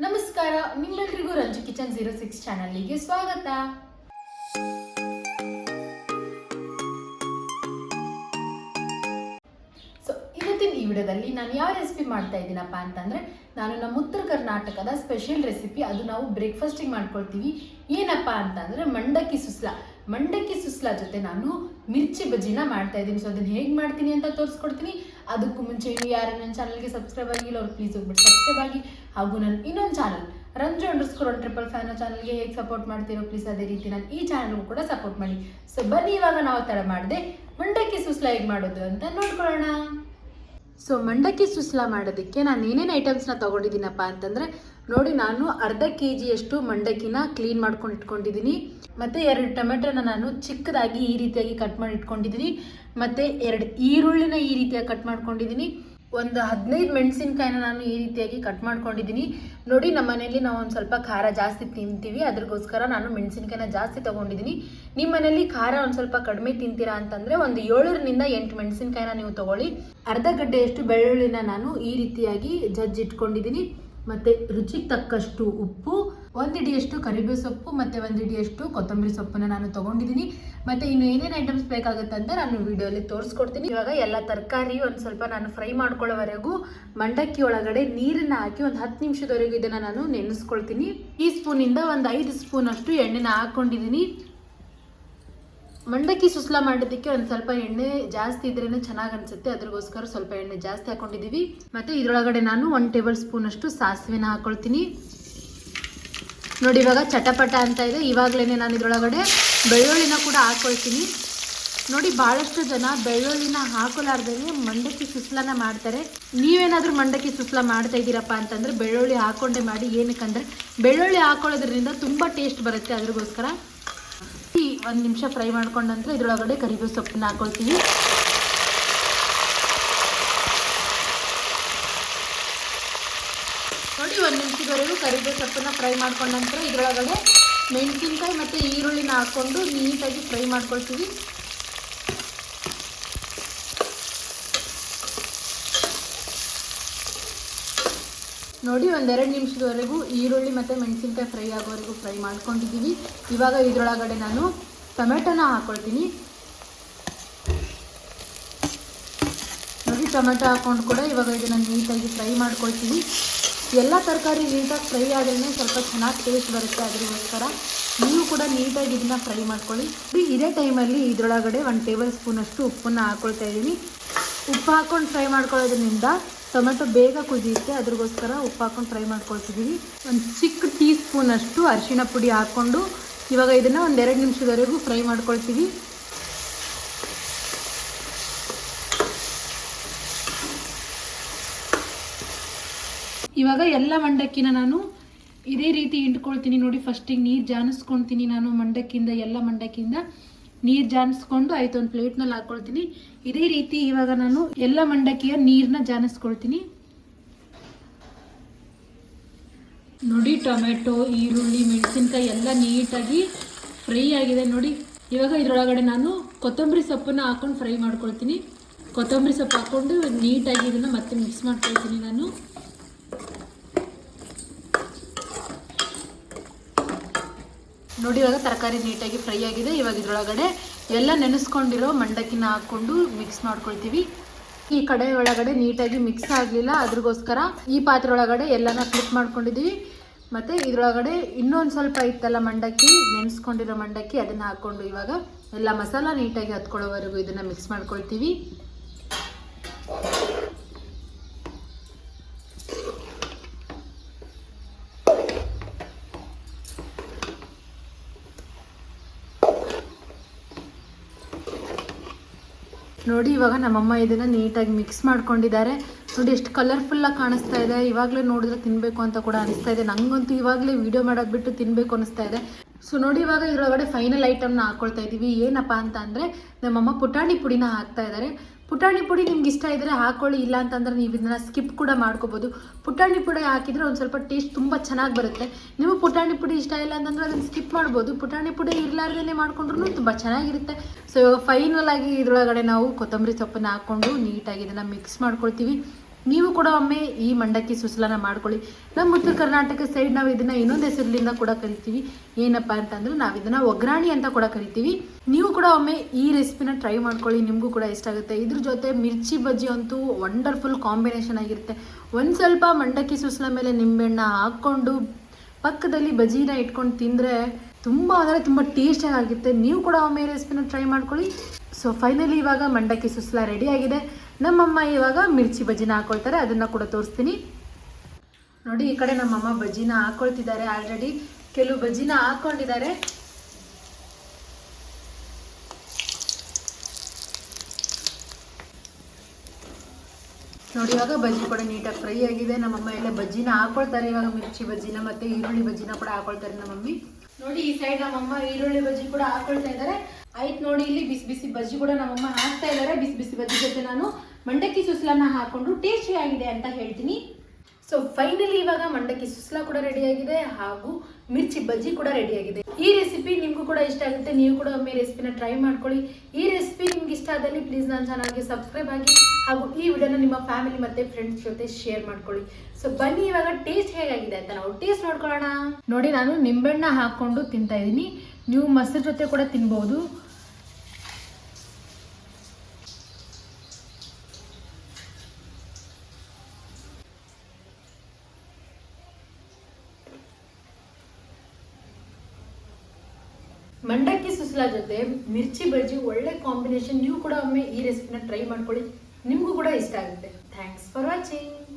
ನಮಸ್ಕಾರ, ನಿಮ್ಮೆಲ್ಲರಿಗೂ ರಂಜು ಕಿಚನ್ 06 ಚಾನಲ್ಗೆ ಸ್ವಾಗತ. ಸೊ ಇವತ್ತಿನ ಈ ವಿಡಿಯೋದಲ್ಲಿ ನಾನು ಯಾವ ರೆಸಿಪಿ ಮಾಡ್ತಾ ಇದ್ದೀನಪ್ಪ ಅಂತಂದ್ರೆ, ನಾನು ನಮ್ಮ ಉತ್ತರ ಕರ್ನಾಟಕದ ಸ್ಪೆಷಲ್ ರೆಸಿಪಿ. ಅದು ನಾವು ಬ್ರೇಕ್ಫಾಸ್ಟಿಗೆ ಮಾಡ್ಕೊಳ್ತೀವಿ. ಏನಪ್ಪ ಅಂತಂದ್ರೆ ಮಂಡಕ್ಕಿ ಸುಸ್ಲಾ ಜೊತೆ ನಾನು ಮಿರ್ಚಿ ಬಜ್ಜಿನ ಮಾಡ್ತಾ ಇದ್ದೀನಿ. ಸೊ ಅದನ್ನ ಹೇಗೆ ಮಾಡ್ತೀನಿ ಅಂತ ತೋರಿಸ್ಕೊಡ್ತೀನಿ. ಅದಕ್ಕೂ ಮುಂಚೆ ಇನ್ನು ಯಾರು ನನ್ನ ಚಾನಲ್ಗೆ ಸಬ್ಸ್ಕ್ರೈಬ್ ಆಗಿಲ್ಲ ಅವ್ರು ಪ್ಲೀಸ್ ಹೋಗ್ಬಿಟ್ಟು ಸಬ್ಸ್ಕ್ರೈಬ್ ಆಗಿ. ಹಾಗೂ ನನ್ನ ಇನ್ನೊಂದು ಚಾನಲ್ ರಂಜು_155 ಚಾನಲ್ಗೆ ಹೇಗೆ ಸಪೋರ್ಟ್ ಮಾಡ್ತೀರೋ ಪ್ಲೀಸ್ ಅದೇ ರೀತಿ ನಾನು ಈ ಚಾನಲ್ಗೂ ಕೂಡ ಸಪೋರ್ಟ್ ಮಾಡಿ. ಸೊ ಬನ್ನಿ, ಇವಾಗ ನಾವು ತಡ ಮಾಡಿದೆ ಮಂಡಕ್ಕಿ ಸುಸ್ಲಾ ಹೇಗೆ ಮಾಡೋದು ಅಂತ ನೋಡ್ಕೊಳ್ಳೋಣ. ಸೊ ಮಂಡಕ್ಕಿ ಸುಸ್ಲಾ ಮಾಡೋದಕ್ಕೆ ನಾನು ಏನೇನು ಐಟಮ್ಸ್ನ ತೊಗೊಂಡಿದ್ದೀನಪ್ಪ ಅಂತಂದರೆ ನೋಡಿ, ನಾನು ಅರ್ಧ kg ಮಂಡಕ್ಕಿನ ಕ್ಲೀನ್ ಮಾಡ್ಕೊಂಡು ಇಟ್ಕೊಂಡಿದ್ದೀನಿ. ಮತ್ತು 2 ಟೊಮೆಟೊನ ನಾನು ಚಿಕ್ಕದಾಗಿ ಈ ರೀತಿಯಾಗಿ ಕಟ್ ಮಾಡಿ ಇಟ್ಕೊಂಡಿದ್ದೀನಿ. ಮತ್ತು 2 ಈರುಳ್ಳಿನ ಈ ರೀತಿಯಾಗಿ ಕಟ್ ಮಾಡ್ಕೊಂಡಿದ್ದೀನಿ. ಒಂದು 15 ಮೆಣಸಿನ್ಕಾಯಿನ ನಾನು ಈ ರೀತಿಯಾಗಿ ಕಟ್ ಮಾಡ್ಕೊಂಡಿದ್ದೀನಿ. ನೋಡಿ, ನಮ್ಮ ಮನೆಯಲ್ಲಿ ನಾವು ಒಂದು ಸ್ವಲ್ಪ ಖಾರ ಜಾಸ್ತಿ ತಿಂತೀವಿ, ಅದ್ರಗೋಸ್ಕರ ನಾನು ಮೆಣಸಿನ್ಕಾಯಿನ ಜಾಸ್ತಿ ತೊಗೊಂಡಿದ್ದೀನಿ. ನಿಮ್ಮ ಮನೆಯಲ್ಲಿ ಖಾರ ಒಂದು ಸ್ವಲ್ಪ ಕಡಿಮೆ ತಿಂತೀರಾ ಅಂತಂದರೆ ಒಂದು 7ರಿಂದ 8 ಮೆಣಸಿನ್ಕಾಯಿನ ನೀವು ತೊಗೊಳ್ಳಿ. ಅರ್ಧ ಗಡ್ಡೆಯಷ್ಟು ಬೆಳ್ಳುಳ್ಳಿನ ನಾನು ಈ ರೀತಿಯಾಗಿ ಜಜ್ಜಿಟ್ಕೊಂಡಿದ್ದೀನಿ. ಮತ್ತು ರುಚಿಗೆ ತಕ್ಕಷ್ಟು ಉಪ್ಪು, 1 ಹಿಡಿಯಷ್ಟು ಕರಿಬೇವು ಸೊಪ್ಪು ಮತ್ತು 1 ಹಿಡಿಯಷ್ಟು ಕೊತ್ತಂಬರಿ ಸೊಪ್ಪನ್ನು ನಾನು ತೊಗೊಂಡಿದ್ದೀನಿ. ಮತ್ತು ಇನ್ನು ಏನೇನು ಐಟಮ್ಸ್ ಬೇಕಾಗುತ್ತೆ ಅಂತ ನಾನು ವಿಡಿಯೋಲಿ ತೋರಿಸ್ಕೊಡ್ತೀನಿ. ಇವಾಗ ಎಲ್ಲ ತರಕಾರಿ ಒಂದು ಸ್ವಲ್ಪ ನಾನು ಫ್ರೈ ಮಾಡ್ಕೊಳ್ಳೋವರೆಗೂ ಮಂಡಕ್ಕಿ ಒಳಗಡೆ ನೀರನ್ನು ಹಾಕಿ ಒಂದು 10 ನಿಮಿಷದವರೆಗೂ ಇದನ್ನು ನಾನು ನೆನೆಸ್ಕೊಳ್ತೀನಿ. ಈ ಸ್ಪೂನಿಂದ ಒಂದು 5 ಸ್ಪೂನಷ್ಟು ಎಣ್ಣೆನ ಹಾಕ್ಕೊಂಡಿದ್ದೀನಿ. ಮಂಡಕ್ಕಿ ಸುಸ್ಲಾ ಮಾಡೋದಕ್ಕೆ ಒಂದು ಸ್ವಲ್ಪ ಎಣ್ಣೆ ಜಾಸ್ತಿ ಇದ್ರೇ ಚೆನ್ನಾಗಿ ಅನಿಸುತ್ತೆ, ಅದ್ರಗೋಸ್ಕರ ಸ್ವಲ್ಪ ಎಣ್ಣೆ ಜಾಸ್ತಿ ಹಾಕೊಂಡಿದ್ದೀವಿ. ಮತ್ತು ಇದರೊಳಗಡೆ ನಾನು 1 ಟೇಬಲ್ ಸ್ಪೂನಷ್ಟು ಸಾಸಿವೆನ ಹಾಕ್ಕೊಳ್ತೀನಿ. ನೋಡಿ, ಇವಾಗ ಚಟಪಟ ಅಂತ ಇದೆ. ಇವಾಗಲೇ ನಾನು ಇದರೊಳಗಡೆ ಬೆಳ್ಳುಳ್ಳಿನ ಕೂಡ ಹಾಕ್ಕೊಳ್ತೀನಿ. ನೋಡಿ, ಭಾಳಷ್ಟು ಜನ ಬೆಳ್ಳುಳ್ಳಿನ ಹಾಕೋಲಾರ್ದಂಗೆ ಮಂಡಕ್ಕಿ ಸುಸ್ಲಾನ ಮಾಡ್ತಾರೆ. ನೀವೇನಾದರೂ ಮಂಡಕ್ಕಿ ಸುಸ್ಲಾ ಮಾಡ್ತಾ ಇದ್ದೀರಪ್ಪ ಅಂತಂದರೆ ಬೆಳ್ಳುಳ್ಳಿ ಹಾಕ್ಕೊಂಡೇ ಮಾಡಿ. ಏನಕ್ಕಂದರೆ ಬೆಳ್ಳುಳ್ಳಿ ಹಾಕೊಳ್ಳೋದ್ರಿಂದ ತುಂಬ ಟೇಸ್ಟ್ ಬರುತ್ತೆ, ಅದ್ರಗೋಸ್ಕರ. 1 ನಿಮಿಷ ಫ್ರೈ ಮಾಡ್ಕೊಂಡ ನಂತರ ಇದರೊಳಗಡೆ ಕರಿಬೇವು ಸೊಪ್ಪನ್ನ ಹಾಕೊಳ್ತೀವಿ. ನೋಡಿ, 1 ನಿಮಿಷದವರೆಗೂ ಕರಿಬೇವು ಸೊಪ್ಪನ್ನ ಫ್ರೈ ಮಾಡ್ಕೊಂಡ ನಂತರ ಇದರೊಳಗಡೆ ಮೆಣಸಿನ್ಕಾಯಿ ಮತ್ತು ಈರುಳ್ಳಿನ ಹಾಕ್ಕೊಂಡು ನೀಟಾಗಿ ಫ್ರೈ ಮಾಡ್ಕೊಳ್ತೀವಿ. ನೋಡಿ, 1-2 ನಿಮಿಷದವರೆಗೂ ಈರುಳ್ಳಿ ಮತ್ತು ಮೆಣಸಿನ್ಕಾಯಿ ಫ್ರೈ ಆಗೋವರೆಗೂ ಫ್ರೈ ಮಾಡ್ಕೊಂಡಿದ್ದೀವಿ. ಇವಾಗ ಇದರೊಳಗಡೆ ನಾನು ಟೊಮೆಟೊನ ಹಾಕ್ಕೊಳ್ತೀನಿ. ನೋಡಿ, ಟೊಮೆಟೊ ಹಾಕ್ಕೊಂಡು ಕೂಡ ಇವಾಗ ಇದನ್ನು ನೀಟಾಗಿ ಫ್ರೈ ಮಾಡ್ಕೊಳ್ತೀವಿ. ಎಲ್ಲ ತರಕಾರಿ ನೀಟಾಗಿ ಫ್ರೈ ಆದ್ರೇ ಸ್ವಲ್ಪ ಚೆನ್ನಾಗಿ ಟೇಸ್ಟ್ ಬರುತ್ತೆ, ಅದ್ರಗೋಸ್ಕರ ನೀವು ಕೂಡ ನೀಟಾಗಿ ಇದನ್ನು ಫ್ರೈ ಮಾಡ್ಕೊಳ್ಳಿ. ಇದೇ ಟೈಮಲ್ಲಿ ಇದರೊಳಗಡೆ 1 ಟೇಬಲ್ ಸ್ಪೂನಷ್ಟು ಉಪ್ಪನ್ನು ಹಾಕ್ಕೊಳ್ತಾ ಇದ್ದೀನಿ. ಉಪ್ಪು ಹಾಕ್ಕೊಂಡು ಫ್ರೈ ಮಾಡ್ಕೊಳ್ಳೋದ್ರಿಂದ ಟೊಮೆಟೊ ಬೇಗ ಕುದಿಯುತ್ತೆ, ಅದ್ರಗೋಸ್ಕರ ಉಪ್ಪು ಹಾಕ್ಕೊಂಡು ಫ್ರೈ ಮಾಡ್ಕೊಳ್ತಿದ್ದೀವಿ. ಒಂದು ಚಿಕ್ಕ ಟೀ ಸ್ಪೂನಷ್ಟು ಅರಿಶಿಣ ಪುಡಿ ಹಾಕ್ಕೊಂಡು ಇವಾಗ ಇದನ್ನು 1-2 ನಿಮಿಷದವರೆಗೂ ಫ್ರೈ ಮಾಡ್ಕೊಳ್ತೀವಿ. ಇವಾಗ ಎಲ್ಲ ಮಂಡಕ್ಕಿನ ನಾನು ಇದೇ ರೀತಿ ಇಂಟ್ಕೊಳ್ತೀನಿ. ನೋಡಿ, ಫಸ್ಟಿಗೆ ನೀರು ಜಾನಿಸ್ಕೊಳ್ತೀನಿ. ನಾನು ಎಲ್ಲ ಮಂಡಕ್ಕಿಯಿಂದ ನೀರು ಜಾನಿಸ್ಕೊಂಡು ಆಯ್ತು ಒಂದು ಪ್ಲೇಟ್ನಲ್ಲಿ ಹಾಕ್ಕೊಳ್ತೀನಿ. ಇದೇ ರೀತಿ ಇವಾಗ ನಾನು ಎಲ್ಲ ಮಂಡಕ್ಕಿಯ ನೀರನ್ನ ಜಾನಿಸ್ಕೊಳ್ತೀನಿ. ನೋಡಿ, ಟೊಮೆಟೊ, ಈರುಳ್ಳಿ, ಮೆಣಸಿನ್ಕಾಯಿ ಎಲ್ಲ ನೀಟಾಗಿ ಫ್ರೈ ಆಗಿದೆ. ನೋಡಿ, ಇವಾಗ ಇದರೊಳಗಡೆ ನಾನು ಕೊತ್ತಂಬರಿ ಸೊಪ್ಪನ್ನು ಹಾಕ್ಕೊಂಡು ಫ್ರೈ ಮಾಡ್ಕೊಳ್ತೀನಿ. ಕೊತ್ತಂಬರಿ ಸೊಪ್ಪು ಹಾಕ್ಕೊಂಡು ನೀಟಾಗಿ ಇದನ್ನು ಮತ್ತೆ ಮಿಕ್ಸ್ ಮಾಡ್ಕೊಳ್ತೀನಿ ನಾನು. ನೋಡಿ, ಇವಾಗ ತರಕಾರಿ ನೀಟಾಗಿ ಫ್ರೈ ಆಗಿದೆ. ಇವಾಗ ಇದರೊಳಗಡೆ ಎಲ್ಲ ನೆನೆಸ್ಕೊಂಡಿರೋ ಮಂಡಕ್ಕಿನ ಹಾಕ್ಕೊಂಡು ಮಿಕ್ಸ್ ಮಾಡ್ಕೊಳ್ತೀವಿ. ಈ ಕಡೆ ಒಳಗಡೆ ನೀಟಾಗಿ ಮಿಕ್ಸ್ ಆಗಲಿಲ್ಲ, ಅದ್ರಗೋಸ್ಕರ ಈ ಪಾತ್ರೆ ಒಳಗಡೆ ಎಲ್ಲನ ಫ್ಲಿಪ್ ಮಾಡ್ಕೊಂಡಿದ್ದೀವಿ. ಮತ್ತು ಇದರೊಳಗಡೆ ಇನ್ನೊಂದು ಸ್ವಲ್ಪ ಇತ್ತಲ್ಲ ಮಂಡಕ್ಕಿ, ನೆನೆಸ್ಕೊಂಡಿರೋ ಮಂಡಕ್ಕಿ, ಅದನ್ನು ಹಾಕ್ಕೊಂಡು ಇವಾಗ ಎಲ್ಲ ಮಸಾಲ ನೀಟಾಗಿ ಹತ್ಕೊಳ್ಳೋವರೆಗೂ ಇದನ್ನು ಮಿಕ್ಸ್ ಮಾಡ್ಕೊಳ್ತೀವಿ. ನೋಡಿ, ಇವಾಗ ನಮ್ಮಮ್ಮ ಇದನ್ನು ನೀಟಾಗಿ ಮಿಕ್ಸ್ ಮಾಡ್ಕೊಂಡಿದ್ದಾರೆ. ನೋಡಿ, ಎಷ್ಟು ಕಲರ್ಫುಲ್ಲಾಗಿ ಕಾಣಿಸ್ತಾ ಇದೆ. ಇವಾಗಲೇ ನೋಡಿದ್ರೆ ತಿನ್ನಬೇಕು ಅಂತ ಕೂಡ ಅನಿಸ್ತಾ ಇದೆ. ನನಗಂತೂ ಇವಾಗಲೇ ವಿಡಿಯೋ ಮಾಡೋದು ಬಿಟ್ಟು ತಿನ್ನಬೇಕು ಅನಿಸ್ತಾ ಇದೆ. ಸೊ ನೋಡಿ, ಇವಾಗ ಇದರೊಳಗಡೆ ಫೈನಲ್ ಐಟಮ್ನ ಹಾಕ್ಕೊಳ್ತಾ ಇದ್ದೀವಿ. ಏನಪ್ಪ ಅಂತ ಅಂದರೆ ನಮ್ಮಮ್ಮ ಪುಟಾಣಿ ಪುಡಿನ ಹಾಕ್ತಾ ಇದ್ದಾರೆ. ಪುಟಾಣಿ ಪುಡಿ ನಿಮ್ಗೆ ಇಷ್ಟ ಇದ್ದರೆ ಹಾಕ್ಕೊಳ್ಳಿ, ಇಲ್ಲ ಅಂತಂದರೆ ನೀವು ಇದನ್ನು ಸ್ಕಿಪ್ ಕೂಡ ಮಾಡ್ಕೋಬೋದು. ಪುಟಾಣಿ ಪುಡಿ ಹಾಕಿದರೆ ಒಂದು ಸ್ವಲ್ಪ ಟೇಸ್ಟ್ ತುಂಬ ಚೆನ್ನಾಗಿ ಬರುತ್ತೆ. ನಿಮಗೆ ಪುಟಾಣಿ ಪುಡಿ ಇಷ್ಟ ಇಲ್ಲ ಅಂತಂದರೆ ಅದನ್ನು ಸ್ಕಿಪ್ ಮಾಡ್ಬೋದು. ಪುಟಾಣಿ ಪುಡಿ ಇರಲಾರ್ದೇ ಮಾಡ್ಕೊಂಡ್ರೂ ತುಂಬ ಚೆನ್ನಾಗಿರುತ್ತೆ. ಸೊ ಇವಾಗ ಫೈನಲ್ ಆಗಿ ಇದರೊಳಗಡೆ ನಾವು ಕೊತ್ತಂಬರಿ ಸೊಪ್ಪನ್ನು ಹಾಕ್ಕೊಂಡು ನೀಟಾಗಿ ಇದನ್ನು ಮಿಕ್ಸ್ ಮಾಡ್ಕೊಳ್ತೀವಿ. ನೀವು ಕೂಡ ಒಮ್ಮೆ ಈ ಮಂಡಕ್ಕಿ ಸುಸ್ಲಾನ ಮಾಡ್ಕೊಳ್ಳಿ. ನಮ್ಮ ಉತ್ತರ ಕರ್ನಾಟಕ ಸೈಡ್ ನಾವು ಇದನ್ನ ಇನ್ನೊಂದು ಹೆಸರಿನಿಂದ ಕೂಡ ಕರಿತೀವಿ. ಏನಪ್ಪ ಅಂತಂದ್ರೆ ನಾವು ಇದನ್ನ ಒಗ್ರಾಣಿ ಅಂತ ಕೂಡ ಕರಿತೀವಿ. ನೀವು ಕೂಡ ಒಮ್ಮೆ ಈ ರೆಸಿಪಿನ ಟ್ರೈ ಮಾಡ್ಕೊಳ್ಳಿ, ನಿಮಗೂ ಕೂಡ ಇಷ್ಟ ಆಗುತ್ತೆ. ಇದ್ರ ಜೊತೆ ಮಿರ್ಚಿ ಬಜ್ಜಿ ಅಂತೂ ವಂಡರ್ಫುಲ್ ಕಾಂಬಿನೇಷನ್ ಆಗಿರುತ್ತೆ. ಒಂದು ಸ್ವಲ್ಪ ಮಂಡಕ್ಕಿ ಸುಸ್ಲ ಮೇಲೆ ನಿಂಬೆಹಣ್ಣ ಹಾಕ್ಕೊಂಡು ಪಕ್ಕದಲ್ಲಿ ಬಜ್ಜಿನ ಇಟ್ಕೊಂಡು ತಿಂದರೆ ತುಂಬ ಅಂದರೆ ತುಂಬ ಟೇಸ್ಟಿಯಾಗಿ ಆಗುತ್ತೆ. ನೀವು ಕೂಡ ಒಮ್ಮೆ ರೆಸಿಪಿನ ಟ್ರೈ ಮಾಡ್ಕೊಳ್ಳಿ. ಸೊ ಫೈನಲಿ ಇವಾಗ ಮಂಡಕ್ಕಿ ಸುಸ್ಲ ರೆಡಿ ಆಗಿದೆ. ನಮ್ಮಮ್ಮ ಇವಾಗ ಮಿರ್ಚಿ ಬಜ್ಜಿನ ಹಾಕೊಳ್ತಾರೆ, ಅದನ್ನು ಕೂಡ ತೋರಿಸ್ತೀನಿ ನೋಡಿ. ಈ ಕಡೆ ನಮ್ಮಮ್ಮ ಬಜ್ಜಿನ ಹಾಕೊಳ್ತಿದ್ದಾರೆ. ಆಲ್ರೆಡಿ ಕೆಲವು ಬಜ್ಜಿನ ಹಾಕ್ಕೊಂಡಿದ್ದಾರೆ. ನೋಡಿ ಇವಾಗ ಬಜ್ಜಿ ಕೂಡ ನೀಟಾಗಿ ಫ್ರೈ ಆಗಿದೆ. ನಮ್ಮಮ್ಮ ಎಲ್ಲ ಬಜ್ಜಿನ ಹಾಕೊಳ್ತಾರೆ ಇವಾಗ. ಮಿರ್ಚಿ ಬಜ್ಜಿನ ಮತ್ತೆ ಈರುಳ್ಳಿ ಬಜ್ಜಿನ ಕೂಡ ಹಾಕೊಳ್ತಾರೆ ನಮ್ಮಮ್ಮಿ. ನೋಡಿ ಈ ಸೈಡ್ ನಮ್ಮಮ್ಮ ಈರುಳ್ಳಿ ಬಜ್ಜಿ ಕೂಡ ಹಾಕೊಳ್ತಾ ಇದ್ದಾರೆ. ಆಯ್ತು ನೋಡಿ, ಇಲ್ಲಿ ಬಿಸಿ ಬಿಸಿ ಬಜ್ಜಿ ಕೂಡ ನಮ್ಮಮ್ಮ ಹಾಕ್ತಾ ಇದ್ದಾರೆ. ಬಿಸಿ ಬಿಸಿ ಬಜ್ಜಿ ಜೊತೆ ನಾನು ಮಂಡಕ್ಕಿ ಸುಸ್ಲನ್ನ ಹಾಕೊಂಡು ಟೇಸ್ಟಿ ಆಗಿದೆ ಅಂತ ಹೇಳ್ತೀನಿ. ಸೊ ಫೈನಲಿ ಇವಾಗ ಮಂಡಕ್ಕಿ ಸುಸ್ಲ ಕೂಡ ರೆಡಿಯಾಗಿದೆ, ಹಾಗೂ ಮಿರ್ಚಿ ಬಜ್ಜಿ ಕೂಡ ರೆಡಿಯಾಗಿದೆ. ಈ ರೆಸಿಪಿ ನಿಮಗೂ ಕೂಡ ಇಷ್ಟ ಆಗುತ್ತೆ. ನೀವು ಕೂಡ ಒಮ್ಮೆ ರೆಸಿಪಿನ ಟ್ರೈ ಮಾಡ್ಕೊಳ್ಳಿ. ಈ ರೆಸಿಪಿ ನಿಮ್ಗೆ ಇಷ್ಟ ಆದಲ್ಲಿ ಪ್ಲೀಸ್ ನನ್ನ ಚಾನಲ್ಗೆ ಸಬ್ಸ್ಕ್ರೈಬ್ ಆಗಿ, ಹಾಗೂ ಈ ವಿಡಿಯೋನ ನಿಮ್ಮ ಫ್ಯಾಮಿಲಿ ಮತ್ತೆ ಫ್ರೆಂಡ್ಸ್ ಜೊತೆ ಶೇರ್ ಮಾಡ್ಕೊಳ್ಳಿ. ಸೊ ಬನ್ನಿ ಇವಾಗ ಟೇಸ್ಟ್ ಹೇಗಾಗಿದೆ ಅಂತ ನಾವು ಟೇಸ್ಟ್ ನೋಡ್ಕೊಳ್ಳೋಣ. ನೋಡಿ ನಾನು ನಿಂಬೆಹಣ್ಣ ಹಾಕೊಂಡು ತಿಂತಾ ಇದ್ದೀನಿ. ನೀವು ಮೊಸರು ಜೊತೆ ಕೂಡ ತಿನ್ಬಹುದು. ಮಂಡಕ್ಕಿ ಸುಸ್ಲಾ ಜೊತೆ ಮಿರ್ಚಿ ಬಜ್ಜಿ ಒಳ್ಳೆ ಕಾಂಬಿನೇಷನ್. ನೀವು ಕೂಡ ಒಮ್ಮೆ ಈ ರೆಸಿಪಿನ ಟ್ರೈ ಮಾಡ್ಕೊಳ್ಳಿ, ನಿಮಗೂ ಕೂಡ ಇಷ್ಟ ಆಗುತ್ತೆ. Thanks for watching.